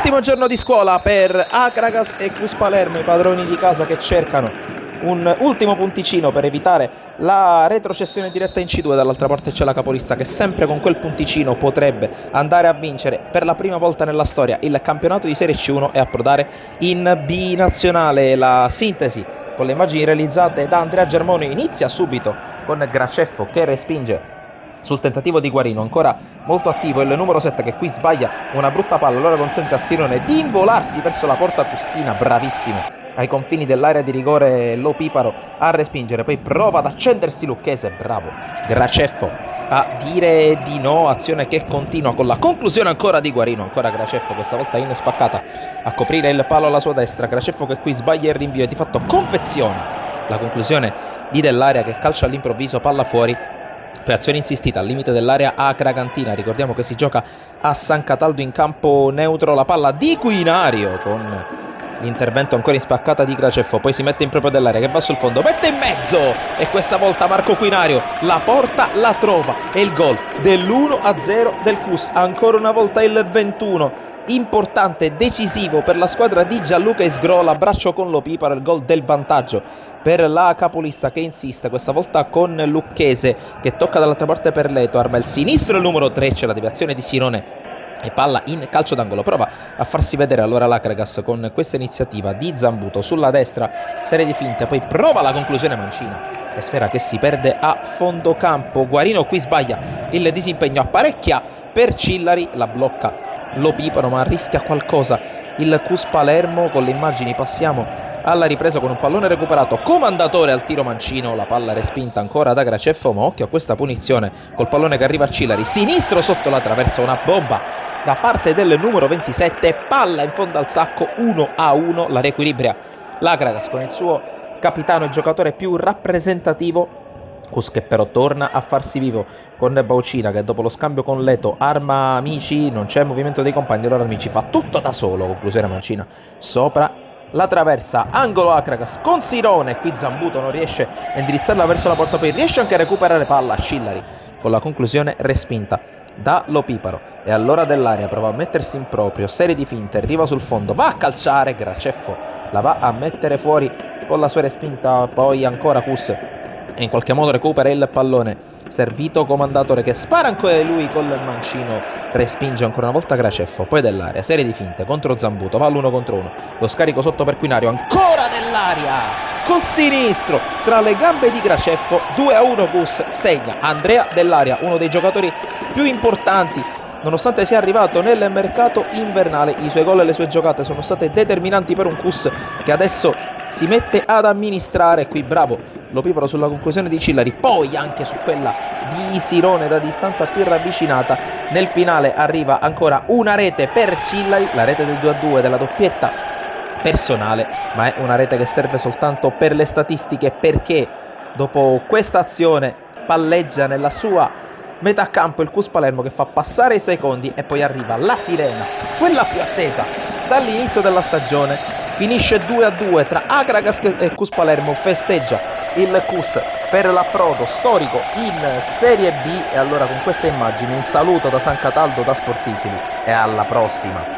Ultimo giorno di scuola per Akragas e Cus Palermo, i padroni di casa che cercano un ultimo punticino per evitare la retrocessione diretta in C2. Dall'altra parte c'è la capolista che sempre con quel punticino potrebbe andare a vincere per la prima volta nella storia il campionato di Serie C1 e approdare in B nazionale. La sintesi con le immagini realizzate da Andrea Germone inizia subito con Graceffo che respinge sul tentativo di Guarino, ancora molto attivo il numero 7 che qui sbaglia una brutta palla, allora consente a Sirone di involarsi verso la porta Cussina, bravissimo ai confini dell'area di rigore Lo Piparo a respingere, poi prova ad accendersi Lucchese, bravo Graceffo a dire di no, azione che continua con la conclusione ancora di Guarino, ancora Graceffo questa volta in spaccata a coprire il palo alla sua destra, Graceffo che qui sbaglia il rinvio e di fatto confeziona la conclusione di Dell'Aria che calcia all'improvviso, palla fuori. Poi azione insistita al limite dell'area Acragantina, ricordiamo che si gioca a San Cataldo in campo neutro, la palla di Quinario con l'intervento ancora in spaccata di Graceffo, poi si mette in proprio dell'area che va sul fondo, mette in mezzo e questa volta Marco Quinario la porta, la trova e il gol dell'1-0 del Cus, ancora una volta il 21, importante, decisivo per la squadra di Gianluca Isgro, l'abbraccio con Lo Piparo, il gol del vantaggio per la capolista che insiste questa volta con Lucchese che tocca dall'altra parte per Leto, arma il sinistro, il numero 3, c'è la deviazione di Sirone e palla in calcio d'angolo, prova a farsi vedere allora l'Akragas con questa iniziativa di Zambuto sulla destra, serie di finte, poi prova la conclusione mancina e sfera che si perde a fondo campo. Guarino qui sbaglia il disimpegno, apparecchia per Cillari, la blocca Lo Piparo ma rischia qualcosa il Cus Palermo. Con le immagini passiamo alla ripresa con un pallone recuperato, Comandatore al tiro mancino, la palla respinta ancora da Graceffo, ma occhio a questa punizione col pallone che arriva a Cillari, sinistro sotto la traversa, una bomba da parte del numero 27, palla in fondo al sacco, 1-1, la riequilibria l'Akragas con il suo capitano e giocatore più rappresentativo. Cus che però torna a farsi vivo con Baucina che dopo lo scambio con Leto arma Amici, non c'è movimento dei compagni, allora Amici fa tutto da solo, conclusione mancina sopra la traversa, angolo Akragas con Sirone, qui Zambuto non riesce a indirizzarla verso la porta, poi riesce anche a recuperare palla, Scillari con la conclusione respinta da Lo Piparo e allora Dell'Aria prova a mettersi in proprio, serie di finte, arriva sul fondo, va a calciare, Graceffo la va a mettere fuori con la sua respinta, poi ancora Cus e in qualche modo recupera il pallone, servito Comandatore che spara ancora lui col mancino, respinge ancora una volta Graceffo, poi Dell'Aria, serie di finte contro Zambuto, va all'1 contro 1, lo scarico sotto per Quinario, ancora Dell'Aria col sinistro tra le gambe di Graceffo, 2-1 Cus, segna Andrea Dell'Aria, uno dei giocatori più importanti nonostante sia arrivato nel mercato invernale. I suoi gol e le sue giocate sono state determinanti per un Cus che adesso si mette ad amministrare, qui bravo Lo Piparo sulla conclusione di Cillari, poi anche su quella di Sirone da distanza più ravvicinata. Nel finale arriva ancora una rete per Cillari, la rete del 2-2 della doppietta personale, ma è una rete che serve soltanto per le statistiche, perché dopo questa azione palleggia nella sua metà campo il Cus Palermo che fa passare i secondi e poi arriva la sirena, quella più attesa dall'inizio della stagione. Finisce 2-2 tra Akragas e Cus Palermo, festeggia il Cus per l'approdo storico in Serie B e allora con queste immagini un saluto da San Cataldo, da Sportisili e alla prossima.